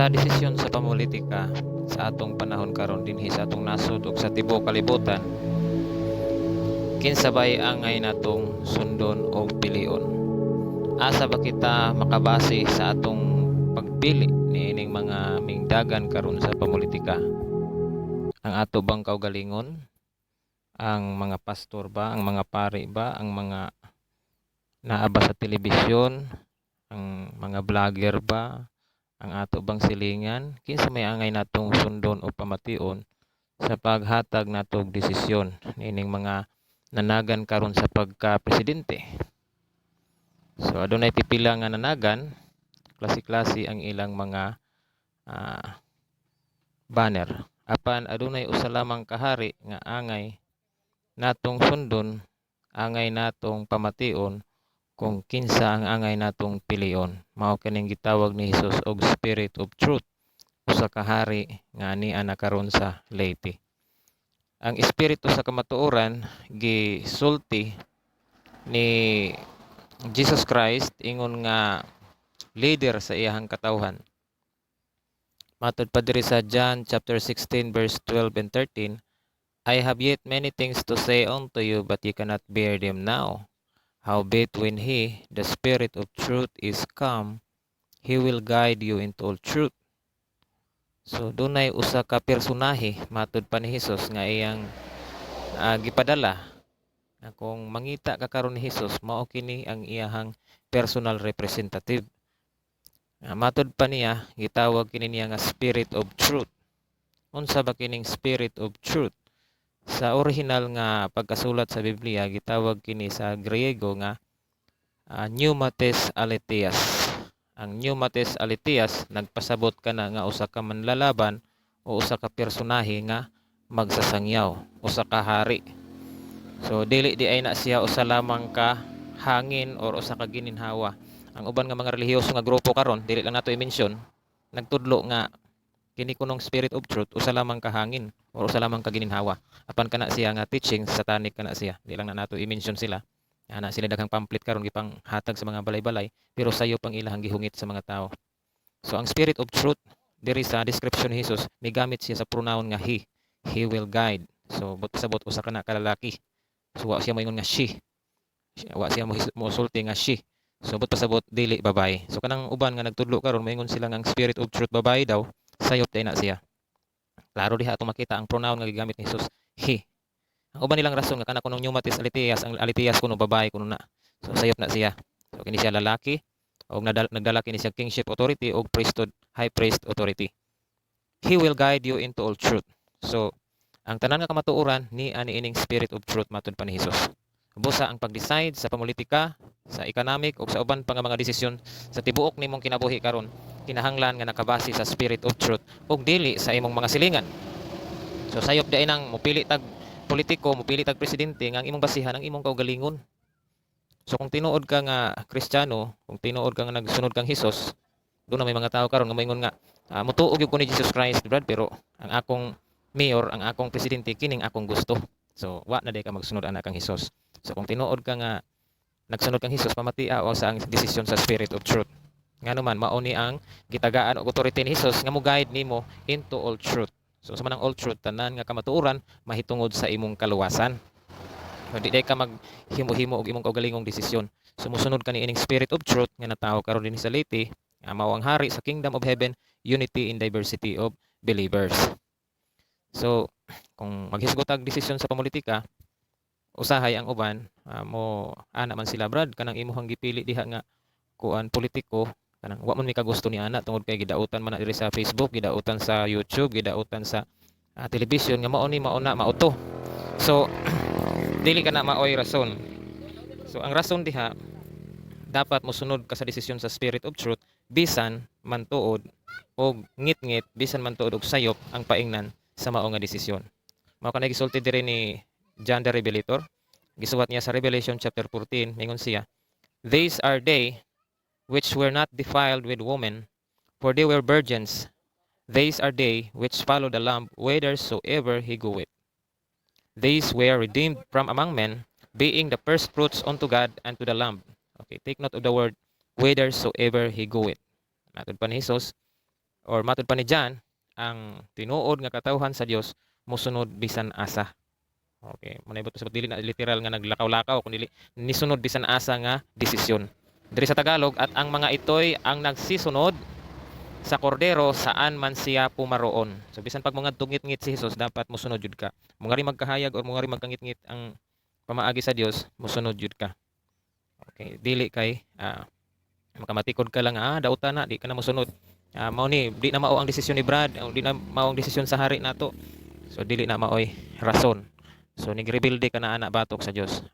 Sa desisyon sa pamolitika sa atong panahon karon dinhi sa atong nasod ug sa tibuok kalibutan, kinsabay angay natong sundon o pilion. Asa ba kita makabase sa atong pagpili niining mga mingdagan karon sa pamolitika? Ang ato bang kaugalingon? Ang mga pastor ba, ang mga pari ba, ang mga naaba sa telebisyon, ang mga vlogger ba, ang ato bang silingan? Kinsa may angay natong sundon o pamation sa paghatag natong desisyon niining mga nanagan karon sa pagka-presidente. So adunay pipila nga nanagan, klase-klase ang ilang mga banner. Apan adunay usa lamang kahari nga angay natong sundon, angay natong pamation kung kinsa ang angay natong pilion. Mao kining gitawag ni Hesus og Spirit of Truth, usa ka hari nga ania na karon sa Leyte. Ang espiritu sa kamatuoran gisulti ni Jesus Christ ingon nga leader sa iyahang katawhan. Matud pa diri sa John chapter 16 verse 12 and 13, I have yet many things to say unto you, but ye cannot bear them now. Howbeit when he, the Spirit of truth, is come, he will guide you into all truth. So dunay usa ka personahe matud pa ni Hesus nga iyang gipadala. Kung mangita ka karon ni Hesus, mao kini ang iyahang personal representative. Matud pa niya, gitawag kini niya nga Spirit of Truth. Unsa ba kining Spirit of Truth? Sa original nga pagkasulat sa Biblia, gitawag kini sa Griego nga pneumates aletheas. Ang pneumates aletheas nagpasabot kana nga usa ka manlalaban o usa ka personahe nga magsasangyaw, usa ka hari. So dili di ay na siya usa lamang ka hangin or usa ka gininhawa. Ang uban nga mga relihiyoso nga grupo karon, dili lang nato i-mention, nagtudlo nga kini kunong Spirit of Truth usa lamang ka hangin or usa lamang ka gininhawa. Apan kana siya nga teaching satanic kana siya. Di lang na nato i-mention sila. Ana sila daghang pamphlet karon gipang hatag sa mga balay-balay, pero sayo pang ilahang gihungit sa mga tao. So ang Spirit of Truth diri sa description ni Jesus, migamit siya sa pronoun nga he. He will guide. So sabot usa kana ka lalaki. So wa siya moingon nga she. Wa siya mo sulti nga she. So pasabot dili babae. So kanang uban nga nagtudlo karon moingon sila nga ang Spirit of Truth babae daw, sayop day na siya. Klaro diha atong makita ang pronoun nga gigamit ni Jesus, he. Ang uban nilang rason nga kana kunong pneumates aletheas, ang aletheas kuno babae kuno na. So sayop na siya. So kini siya lalaki og nagdala kini siya kingship authority og priesthood, high priest authority. He will guide you into all truth. So ang tanan nga kamatuoran ni ani ining Spirit of Truth matud pa ni Jesus. Busa ang pag-decide sa politika, sa economic o sa uban pa nga mga desisyon sa tibuok nimong kinabuhi karon, kinahanglan nga nakabase sa Spirit of Truth ug dili sa imong mga silingan. So sayop day nang mupili tag politiko, mupili tag presidente nga ang imong basihan ang imong kaugalingon. So kung tinuod ka nga Kristiyano, kung tinuod ka nga nagsunod kang Hesus, doon na may mga tao karon nga moingon nga mutuog gyud ko ni Jesus Christ, Brad, pero ang akong mayor, ang akong presidente kining akong gusto. So wa na day ka magsunod ana kang Hesus. So kung tinuod ka nga nagsunod kang Hesus, pamatia o sa ang desisyon sa Spirit of Truth. Nga naman mao ni ang gitagaan og authority ni Hesus nga mo guide nimo into all truth. So sa manang all truth, tanan nga kamatuoran mahitungod sa imong kaluwasan. So di day ka maghimo-himo og imong kaugalingong desisyon. Sumusunod ka ni ining Spirit of Truth nga natawo karon dinhi sa Leyte, mao ang hari sa Kingdom of Heaven, unity in diversity of believers. So kung maghisgot og desisyon sa pamolitika, usahay ang uban mo ana man sila, Brad, kanang imong gipili diha nga kuan politiko kanang wa man mi kagusto ni ana tungod kay gidautan man na diri sa Facebook, gidautan sa YouTube, gidautan sa television nga mao ni mauna mauto. So dili ka na maoy rason. So ang rason diha, dapat mosunod ka sa desisyon sa Spirit of Truth bisan man tuod og ngit-ngit, bisan man tuod og sayop ang paingnan sa mao nga desisyon. Mao kanay gisulti diri ni John the Revelator. Gisuwat niya sa Revelation chapter 14, mingon siya, these are they which were not defiled with woman, for they were virgins. These are they which follow the Lamb whithersoever he goeth. These were redeemed from among men, being the first fruits unto God and to the Lamb. Okay, take note of the word whithersoever he goeth. Matod pa ni Jesus, or matud pa ni John, ang tinuod nga katawhan sa Dios mosunod bisan asa. Okay, manaybat sa dili na literal nga naglakaw-lakaw kundi nisunod bisan asa nga desisyon. Diri sa Tagalog, at ang mga ito'y ang nagsisunod sa kordero saan man siya pumaroon. So bisan pag mga tungit-ngit si Jesus, dapat mosunod jud ka. Mungari magkahayag or mungari magkangit-ngit ang pamaagi sa Dios, mosunod jud ka. Okay, dili kay makamatikod ka lang dauta na di ka na mosunod. Mao ni di na mao ang desisyon ni Brad, di na mao ang desisyon sa hari nato. So dili na maoy rason. So nigrebilde ka na ana batok sa Dios.